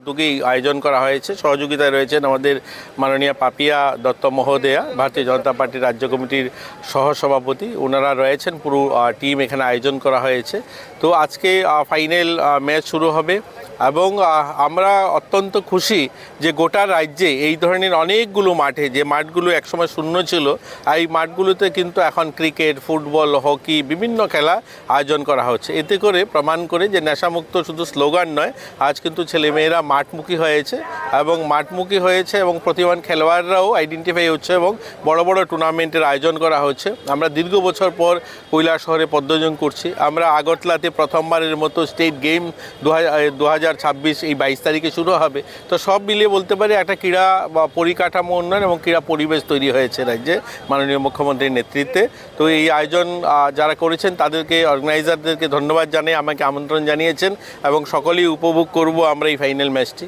উদ্যোগেই আয়োজন করা হয়েছে। সহযোগিতায় রয়েছেন আমাদের মাননীয় পাপিয়া দত্ত মহোদয়া, ভারতীয় জনতা পার্টির রাজ্য কমিটির সহসভাপতি। ওনারা রয়েছেন, পুরো টিম এখানে আয়োজন করা হয়েছে। তো আজকে ফাইনাল ম্যাচ শুরু হবে এবং আমরা অত্যন্ত খুশি যে গোটা রাজ্যে এই ধরনের অনেকগুলো মাঠে, যে মাঠগুলো একসময় শূন্য ছিল, এই মাঠগুলোতে কিন্তু এখন ক্রিকেট, ফুটবল, হকি বিভিন্ন খেলা আয়োজন করা হচ্ছে। এতে করে প্রমাণ করে যে নেশামুক্ত শুধু স্লোগান নয়, আজ কিন্তু ছেলেমেয়েরা মাঠমুখী হয়েছে এবং প্রতিভাবান খেলোয়াড়রাও আইডেন্টিফাই হচ্ছে এবং বড় বড় টুর্নামেন্টের আয়োজন করা হচ্ছে। আমরা দীর্ঘ বছর পর কৈলাসহরে পদ্মজন করছি। আমরা আগরতলাতে প্রথমবারের মতো স্টেট গেম 2026 এই 22 তারিখে শুরু হবে। তো সব মিলিয়ে বলতে পারি একটা ক্রীড়া বা পরিকাঠামো উন্নয়ন এবং ক্রীড়া পরিবেশ তৈরি হয়েছে রাজ্যে মাননীয় মুখ্যমন্ত্রীর নেতৃত্বে। তো এই আয়োজন যারা করেছেন তাদেরকে, অর্গানাইজারদেরকে ধন্যবাদ জানিয়ে আমাকে আমন্ত্রণ জানিয়েছেন এবং সকলেই উপভোগ করব আমরা এই ফাইনাল ম্যাচটি।